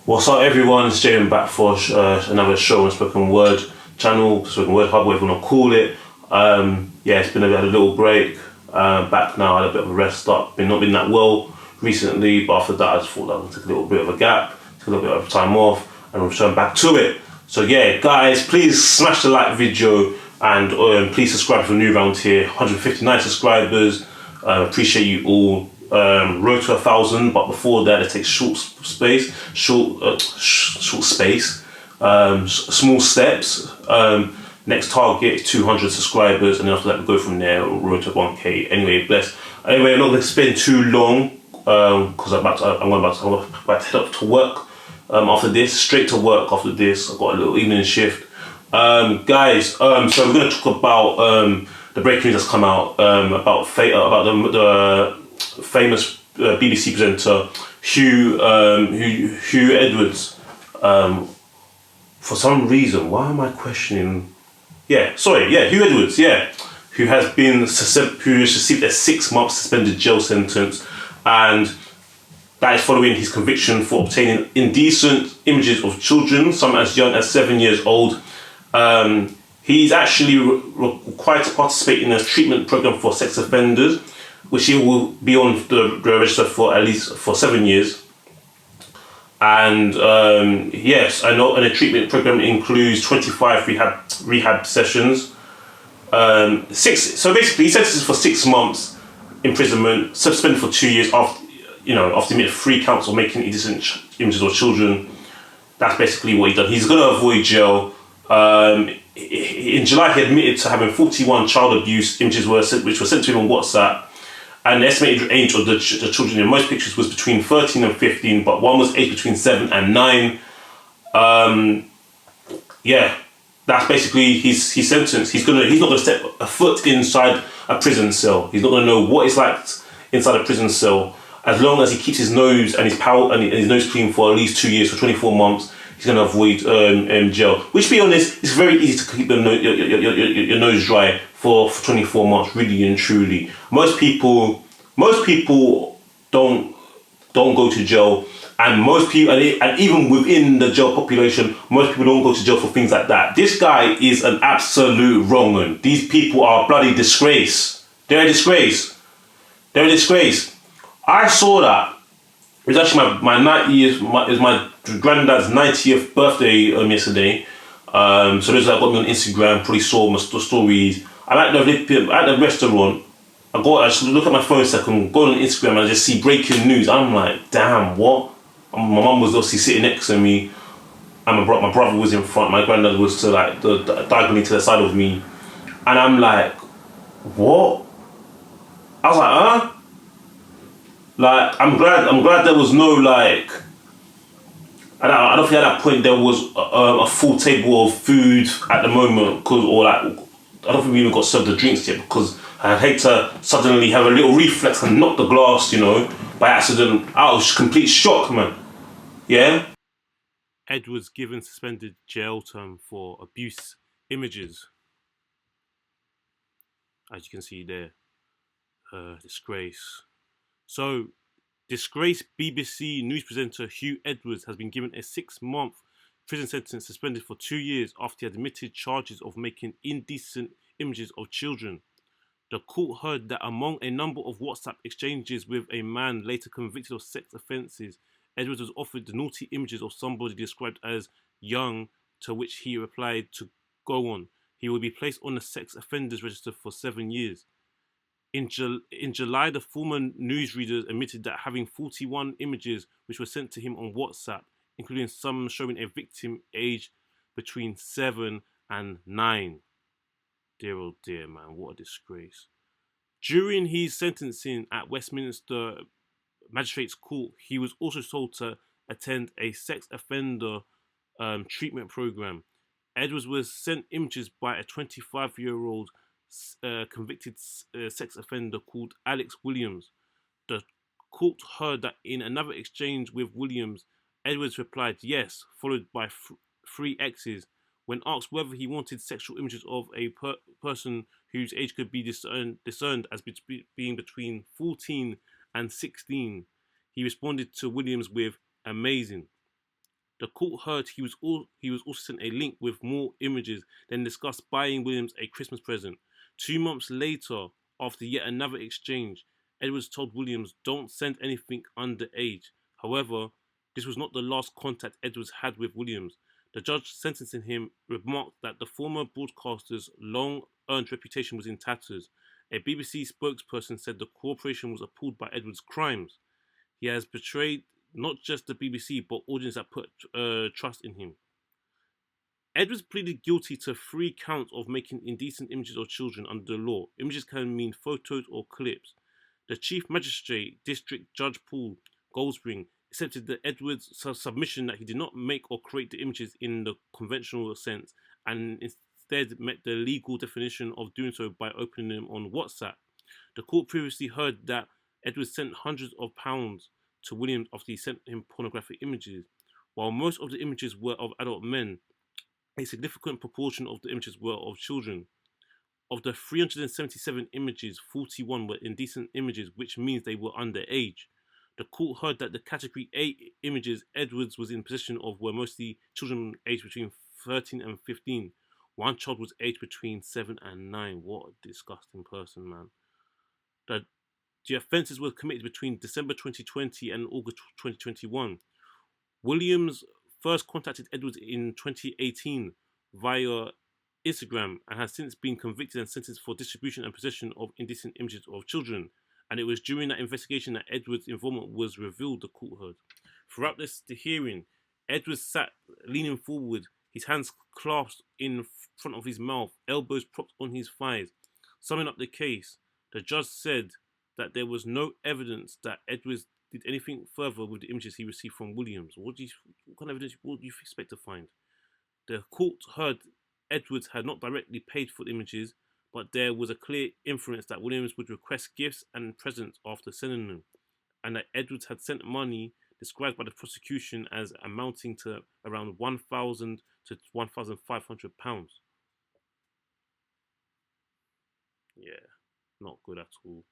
What's up, everyone? It's Jaden back for another show on Spoken Word channel, Spoken Word Hub, whatever you want to call it. Yeah, it's been a little break. Back now, I had a bit of a rest up. Not been that well recently, but after that, I just thought I would take a little bit of a gap, take a little bit of time off, and return back to it. So yeah, guys, please smash the like video and please subscribe if you're new around here. 159 subscribers. Appreciate you all. Road to 1,000, but before that, it takes small steps. Next target is 200 subscribers, and then after that, we go from there. Road to 1K. Anyway, bless. Anyway, I'm not going to spend too long because I'm about to head up to work. After this, straight to work. After this, I've got a little evening shift. Guys, so we're going to talk about the breaking news that's come out about the famous BBC presenter Hew Edwards. For some reason, why am I questioning? Hew Edwards. Yeah, who has received a 6-month suspended jail sentence, and that is following his conviction for obtaining indecent images of children, some as young as 7 years old. He's actually required to participate in a treatment program for sex offenders, which he will be on the register for at least 7 years. And yes, I know, and the treatment program includes 25 rehab sessions. So basically, he sentences for 6 months imprisonment, suspended for 2 years after he made 3 counts of making indecent images of children. That's basically what he's done. He's going to avoid jail. In July, he admitted to having 41 child abuse images which were sent to him on WhatsApp. And the estimated age of the children in most pictures was between 13 and 15, but one was aged between 7 and 9. Yeah, that's basically his sentence. He's not gonna step a foot inside a prison cell. He's not gonna know what it's like inside a prison cell. As long as he keeps his nose and his nose clean for at least 2 years, for 24 months, he's gonna avoid jail. Which, to be honest, it's very easy to keep your nose dry for 24 months, really and truly. Most people don't go to jail, and most people, and even within the jail population, most people don't go to jail for things like that. This guy is an absolute wrong one. These people are a bloody disgrace. They're a disgrace. They're a disgrace. I saw that. It was actually my granddad's 90th birthday yesterday. So those that got me on Instagram probably saw the stories. I'm at the restaurant. I just look at my phone a second, go on Instagram, and I just see breaking news. I'm like, damn, what? My mum was obviously sitting next to me, and my brother was in front. My granddad was diagonally to the side of me, and I'm like, what? I was like, huh? Like, I'm glad there was no like. I don't think at that point there was a full table of food at the moment, I don't think we even got served the drinks yet, because I hate to suddenly have a little reflex and knock the glass, by accident. I was complete shock, man. Yeah. Edwards given suspended jail term for abuse images. As you can see there, disgrace. So, disgraced BBC news presenter Hew Edwards has been given a 6-month prison sentence, suspended for 2 years after he admitted charges of making indecent images of children. The court heard that among a number of WhatsApp exchanges with a man later convicted of sex offences, Edwards was offered the naughty images of somebody described as young, to which he replied to go on. He will be placed on the sex offenders register for 7 years. In July, the former newsreader admitted that having 41 images which were sent to him on WhatsApp, including some showing a victim aged between 7 and 9. Dear oh dear, man, what a disgrace. During his sentencing at Westminster Magistrates Court, he was also told to attend a sex offender treatment program. Edwards was sent images by a 25-year-old convicted sex offender called Alex Williams. The court heard that in another exchange with Williams, Edwards replied yes, followed by 3 X's. When asked whether he wanted sexual images of a person whose age could be discerned as being between 14 and 16, he responded to Williams with amazing. The court heard he was also sent a link with more images, then discussed buying Williams a Christmas present. 2 months later, after yet another exchange, Edwards told Williams, "Don't send anything underage." However, this was not the last contact Edwards had with Williams. The judge sentencing him remarked that the former broadcaster's long-earned reputation was in tatters. A BBC spokesperson said the corporation was appalled by Edwards' crimes. He has betrayed not just the BBC, but audience that put trust in him. Edwards pleaded guilty to 3 counts of making indecent images of children under the law. Images can mean photos or clips. The Chief Magistrate, District Judge Paul Goldspring, accepted the Edwards' submission that he did not make or create the images in the conventional sense, and instead met the legal definition of doing so by opening them on WhatsApp. The court previously heard that Edwards sent hundreds of pounds to Williams after he sent him pornographic images. While most of the images were of adult men, a significant proportion of the images were of children. Of the 377 images, 41 were indecent images, which means they were underage. The court heard that the category A images Edwards was in possession of were mostly children aged between 13 and 15. One child was aged between 7 and 9. What a disgusting person, man. The offences were committed between December 2020 and August 2021. Williams first contacted Edwards in 2018 via Instagram and has since been convicted and sentenced for distribution and possession of indecent images of children. And it was during that investigation that Edwards' involvement was revealed, the court heard. Throughout the hearing, Edwards sat leaning forward, his hands clasped in front of his mouth, elbows propped on his thighs. Summing up the case, the judge said that there was no evidence that Edwards did anything further with the images he received from Williams. What kind of evidence would you expect to find? The court heard Edwards had not directly paid for the images, but there was a clear inference that Williams would request gifts and presents after sending them, and that Edwards had sent money described by the prosecution as amounting to around £1,000 to £1,500. Yeah, not good at all.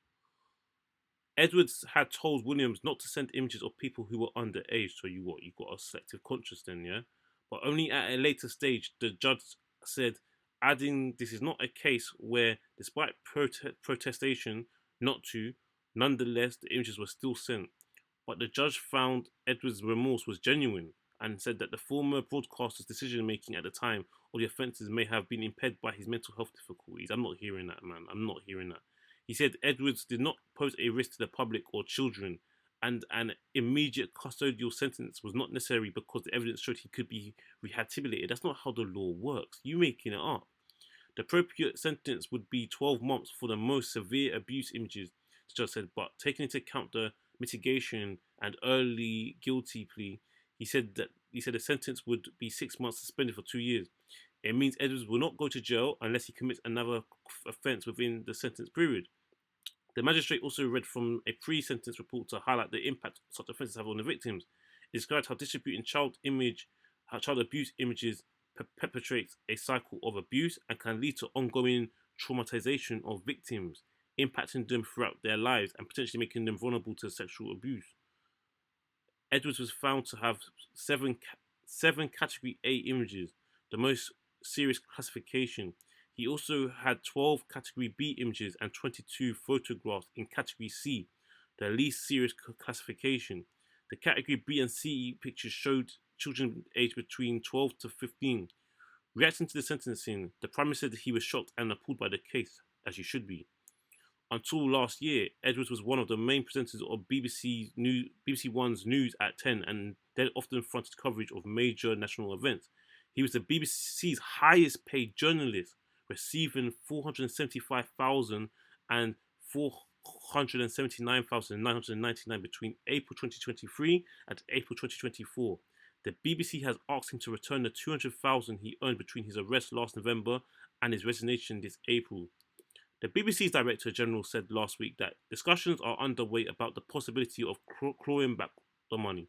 Edwards had told Williams not to send images of people who were underage, so you got a selective conscience then, yeah? But only at a later stage, the judge said, adding this is not a case where, despite protestation not to, nonetheless the images were still sent. But the judge found Edwards' remorse was genuine and said that the former broadcaster's decision-making at the time of the offences may have been impaired by his mental health difficulties. I'm not hearing that, man. I'm not hearing that. He said Edwards did not pose a risk to the public or children, and an immediate custodial sentence was not necessary because the evidence showed he could be rehabilitated. That's not how the law works. You making it up. The appropriate sentence would be 12 months for the most severe abuse images, the judge said, but taking into account the mitigation and early guilty plea, he said the sentence would be 6 months suspended for 2 years. It means Edwards will not go to jail unless he commits another offence within the sentence period. The magistrate also read from a pre-sentence report to highlight the impact such offences have on the victims. It described how distributing child abuse images perpetuates a cycle of abuse and can lead to ongoing traumatization of victims, impacting them throughout their lives and potentially making them vulnerable to sexual abuse. Edwards was found to have seven Category A images, the most serious classification. He also had 12 Category B images and 22 photographs in Category C, the least serious classification. The Category B and C pictures showed children aged between 12 to 15. Reacting to the sentencing, the Prime Minister said he was shocked and appalled by the case, as you should be. Until last year, Edwards was one of the main presenters of BBC One's News at 10 and then often fronted coverage of major national events. He was the BBC's highest paid journalist, receiving £475,000 and £479,999 between April 2023 and April 2024. The BBC has asked him to return the £200,000 he earned between his arrest last November and his resignation this April. The BBC's Director General said last week that discussions are underway about the possibility of clawing back the money.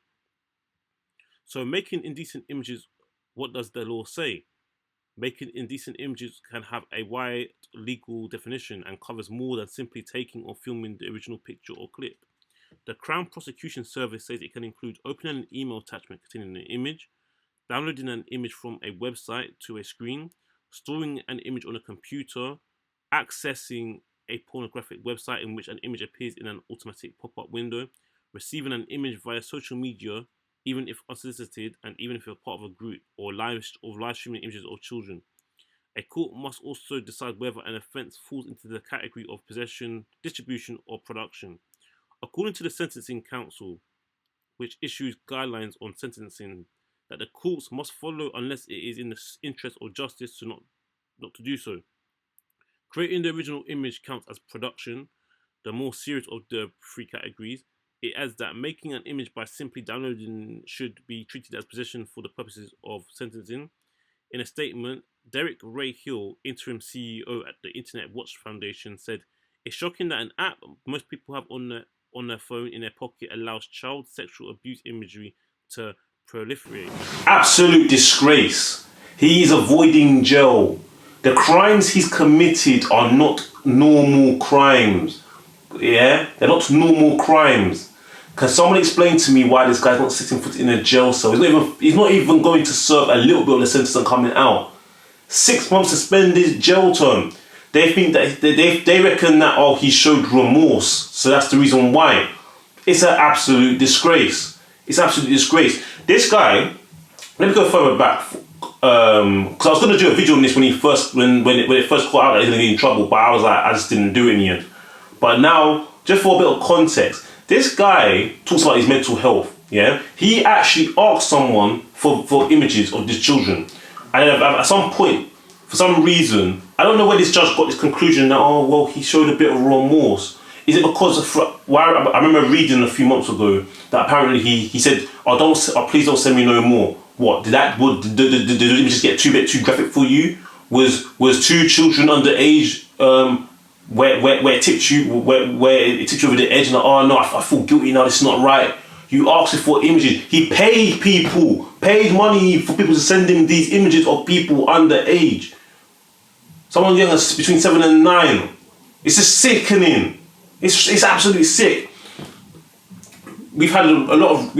So making indecent images, what does the law say? Making indecent images can have a wide legal definition and covers more than simply taking or filming the original picture or clip. The Crown Prosecution Service says it can include opening an email attachment containing an image, downloading an image from a website to a screen, storing an image on a computer, accessing a pornographic website in which an image appears in an automatic pop-up window, receiving an image via social media, even if unsolicited, and even if you're part of a group, or live streaming images of children. A court must also decide whether an offence falls into the category of possession, distribution, or production. According to the Sentencing Council, which issues guidelines on sentencing, that the courts must follow unless it is in the interest of justice to not to do so. Creating the original image counts as production, the more serious of the three categories. It adds that making an image by simply downloading should be treated as possession for the purposes of sentencing. In a statement, Derek Ray Hill, interim CEO at the Internet Watch Foundation, said, "It's shocking that an app most people have on their phone in their pocket allows child sexual abuse imagery to proliferate." Absolute disgrace. He is avoiding jail. The crimes he's committed are not normal crimes. Yeah? They're not normal crimes. Can someone explain to me why this guy's not sitting in a jail cell? He's not even going to serve a little bit of the sentence and coming out. 6 months suspended jail term. They think that they reckon that he showed remorse, so that's the reason why. It's an absolute disgrace. It's an absolute disgrace. This guy, let me go further back, because I was going to do a video on this when it first caught out that he's going to get in trouble, but I was like, I just didn't do it in the end. But now, just for a bit of context, this guy talks about his mental health. Yeah, he actually asked someone for images of these children, and at some point, for some reason, I don't know where this judge got this conclusion that he showed a bit of remorse. Is it because I remember reading a few months ago that apparently he said, please don't send me no more. What did the images get bit too graphic for you? Was two children underage where it tipped you over the edge and I feel guilty now, this is not right. You asked for images. He paid money for people to send him these images of people underage. Someone young between 7 and 9. It's just sickening. It's absolutely sick. We've had a lot of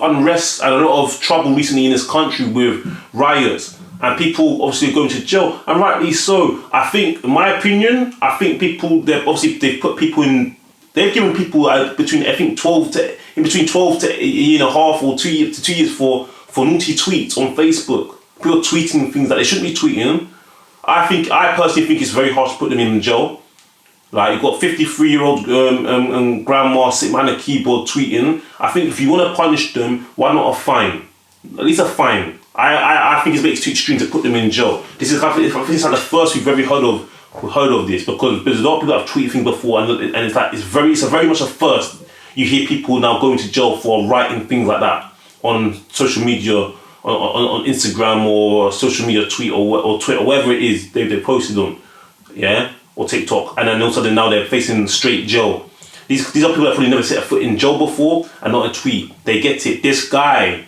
unrest and a lot of trouble recently in this country with riots and people obviously going to jail, and rightly so. I think, in my opinion, they've given people between 12 to a year and a half or 2 years to 2 years for naughty tweets on Facebook. People tweeting things that they shouldn't be tweeting. I personally think it's very harsh to put them in jail. Like, you've got 53-year-old grandma sitting behind a keyboard tweeting. I think if you want to punish them, why not a fine? At least a fine. I think it's a bit too extreme to put them in jail. I think it's like the first we've ever heard of this, because there's a lot of people that have tweeted things before, and it's very much a first. You hear people now going to jail for writing things like that on social media, on Instagram or social media tweet or Twitter, or whatever it is they posted on, yeah, or TikTok, and then all of a sudden now they're facing straight jail. These are people that probably never set a foot in jail before and not a tweet. They get it. This guy,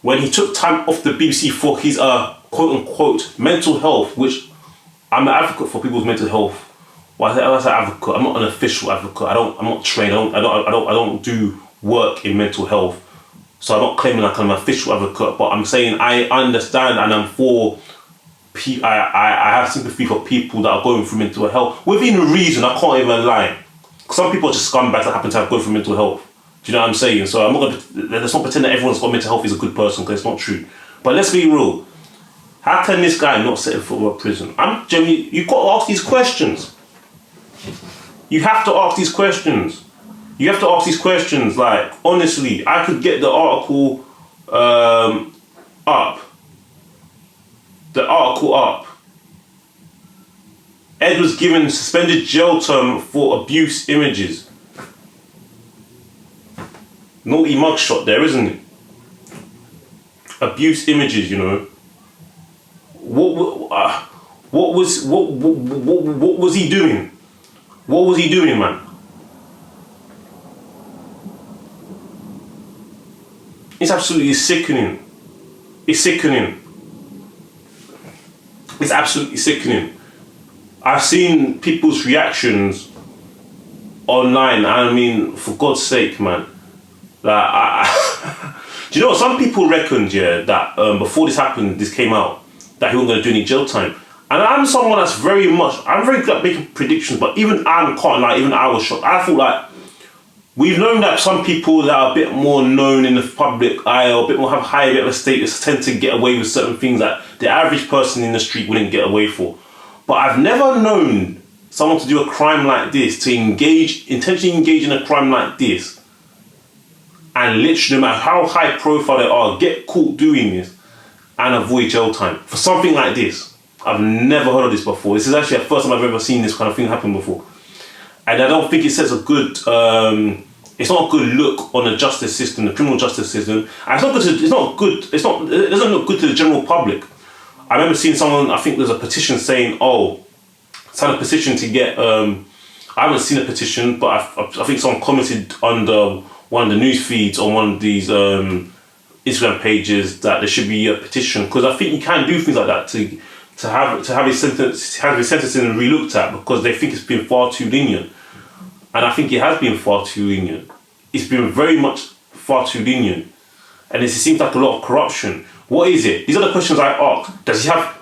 when he took time off the BBC for his quote unquote mental health, which I'm an advocate for people's mental health. Well, I say advocate. I'm not an official advocate. I'm not trained. I don't do work in mental health, so I'm not claiming like I'm an official advocate. But I'm saying I understand, and I'm for. I have sympathy for people that are going through mental health within reason. I can't even lie. Some people are just scumbags that happen to have going through mental health. Do you know what I'm saying? So I'm not gonna. Let's not pretend that everyone's got mental health is a good person, because it's not true. But let's be real. How can this guy not set foot in a prison? I'm genuinely. You've got to ask these questions. You have to ask these questions. Like, honestly, I could get the article up. Edwards given suspended jail term for abuse images. Naughty mugshot there, isn't it? Abuse images, you know. What was he doing? What was he doing, man? It's absolutely sickening. It's absolutely sickening. I've seen people's reactions online. I mean, for God's sake, man. Like, Do you know what? Some people reckoned, yeah, that before this happened, this came out, that he wasn't going to do any jail time. And I'm someone that's I'm very good at making predictions, but even I can't lie, even I was shocked. I thought like, we've known that some people that are a bit more known in the public eye or a bit more have a higher bit of a status tend to get away with certain things that the average person in the street wouldn't get away for. But I've never known someone to do a crime like this, to intentionally engage in a crime like this, and literally, no matter how high profile they are, get caught doing this and avoid jail time for something like this. I've never heard of this before. This is actually the first time I've ever seen this kind of thing happen before. And I don't think it sets a good, it's not a good look on the justice system, the criminal justice system. And it doesn't look good to the general public. I remember seeing someone, I think there's a petition saying, sign a petition to get, I haven't seen a petition, but I think someone commented under one of the news feeds on one of these Instagram pages that there should be a petition, because I think you can do things like that to have his sentencing re-looked at, because they think it's been far too lenient. And I think it has been far too lenient. It's been very much far too lenient. And it seems like a lot of corruption. What is it? These are the questions I ask. Does he have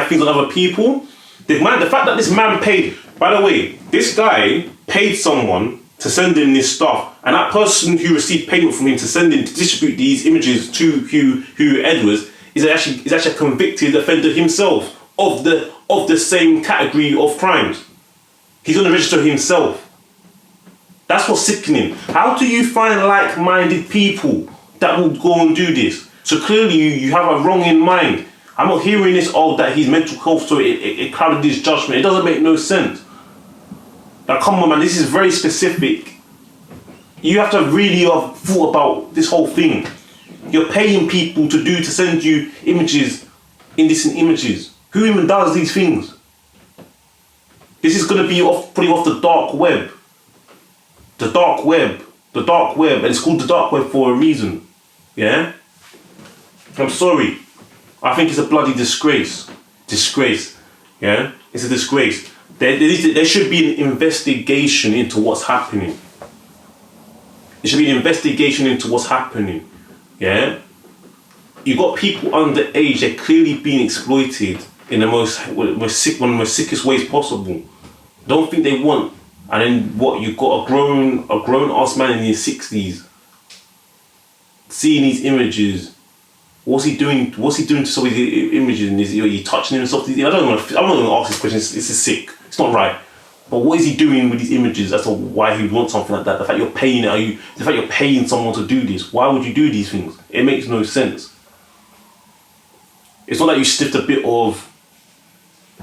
things on other people? The fact that this man paid, by the way, this guy paid someone to send in this stuff, and that person who received payment from him to send in, to distribute these images to Hew Edwards is actually a convicted offender himself of the same category of crimes. He's going to register himself. That's what's sickening. How do you find like-minded people that will go and do this? So clearly you have a wrong in mind. I'm not hearing this, that his mental health, so it clouded his judgment. It doesn't make no sense. Now come on, man, this is very specific. You have to really have thought about this whole thing. You're paying people to send you images, indecent images. Who even does these things? This is going to be putting off the dark web. The dark web, and it's called the dark web for a reason. Yeah? I'm sorry. I think it's a bloody disgrace. Yeah? It's a disgrace. There should be an investigation into what's happening. There should be an investigation into what's happening. Yeah? You've got people underage, they're clearly being exploited in one of the most sickest ways possible. Don't think they want. And then what, you've got a grown ass man in his 60s seeing these images. What's he doing to some of these images? Is he touching himself? I'm not going to ask this question. This is sick. It's not right. But what is he doing with these images as to why he would want something like that? The fact you're paying someone to do this. Why would you do these things? It makes no sense. It's not like you sniffed a bit of,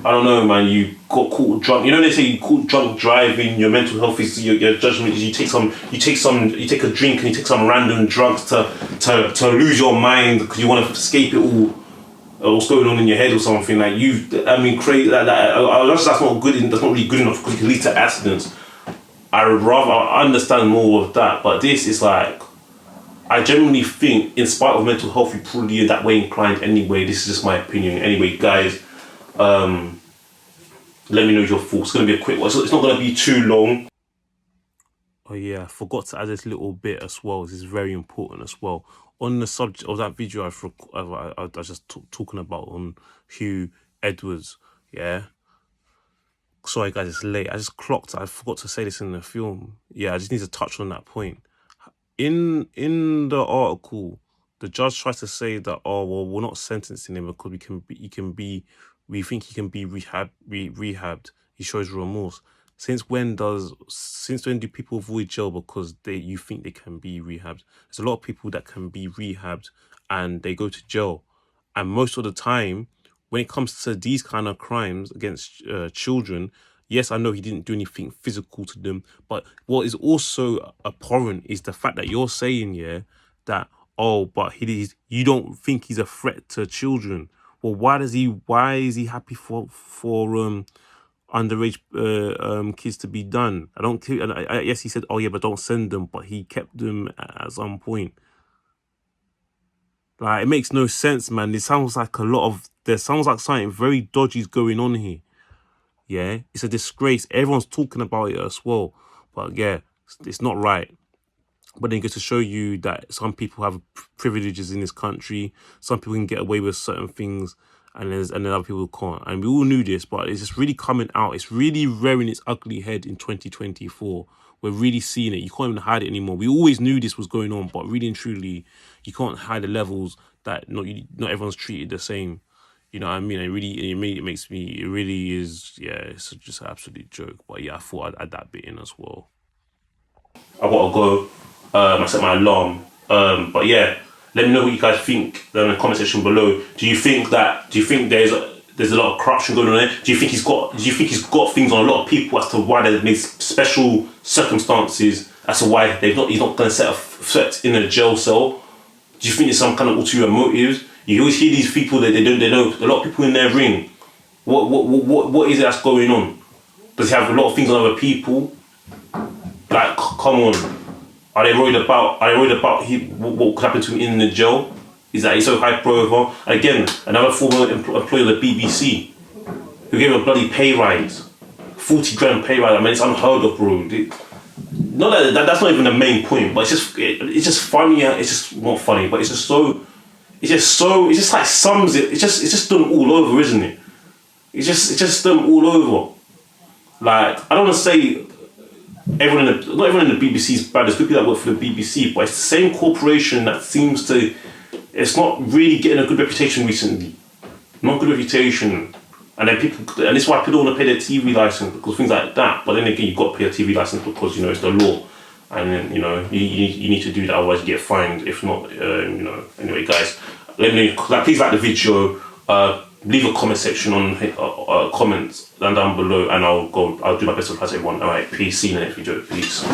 I don't know, man, you got caught drunk. You know, they say you caught drunk driving, your mental health is, your judgment is you take a drink and you take some random drugs to lose your mind because you want to escape it all, what's going on in your head or something. Like crazy, that's not good, that's not really good enough because it can lead to accidents. I understand more of that, but this is like, I genuinely think, in spite of mental health, you're probably that way inclined anyway. This is just my opinion. Anyway, guys, let me know your thoughts. It's going to be a quick one. So it's not going to be too long. Oh yeah, I forgot to add this little bit as well. This is very important as well. On the subject of that video I was just talking about on Hew Edwards, yeah? Sorry guys, it's late. I just clocked. I forgot to say this in the film. Yeah, I just need to touch on that point. In the article, the judge tries to say that, we're not sentencing him because we think he can be rehabbed. He shows remorse. Since when do people avoid jail because you think they can be rehabbed? There's a lot of people that can be rehabbed and they go to jail. And most of the time, when it comes to these kind of crimes against children, yes, I know he didn't do anything physical to them, but what is also abhorrent is the fact that you're saying, that, but you don't think he's a threat to children. Well, why is he happy for underage kids to be done? Yes, he said, but don't send them, but he kept them at some point. Like, it makes no sense, man. There sounds like something very dodgy is going on here. Yeah, it's a disgrace. Everyone's talking about it as well. But yeah, it's not right. But then it goes to show you that some people have privileges in this country. Some people can get away with certain things, and then other people can't. And we all knew this, but it's just really coming out. It's really rearing its ugly head in 2024. We're really seeing it. You can't even hide it anymore. We always knew this was going on, but really and truly, you can't hide the levels that not everyone's treated the same. You know what I mean? It really is, yeah, it's just an absolute joke. But yeah, I thought I'd add that bit in as well. I gotta go. I set my alarm. But yeah, let me know what you guys think down in the comment section below. Do you think there's a lot of corruption going on there? Do you think he's got things on a lot of people as to why there's made special circumstances as to why he's not going to set a threat in a jail cell? Do you think there's some kind of ulterior motives? You always hear these people that they know a lot of people in their ring. What is it that's going on? Does he have a lot of things on other people? Like, come on. Are they worried about what could happen to him in the jail? Is that he's so high profile? Again, another former employee of the BBC who gave him a bloody pay rise, 40 grand pay rise. I mean, it's unheard of, bro. That's not even the main point, but it's just funny. It's just not funny, but it's just like sums it. It's just done all over, isn't it? It's just done all over. Like, I don't want to say not everyone in the BBC is bad. There's people that work for the BBC, but it's the same corporation that seems to. It's not really getting a good reputation recently. Not good reputation. And then and it's why people don't want to pay their TV license because things like that. But then again, you've got to pay a TV license because it's the law, and then you need to do that, otherwise you get fined. If not, Anyway, guys, let me know. Please like the video. Leave a comment section on comments down below, and I'll do my best to reply to everyone. All right, peace. See you in the next video. Peace.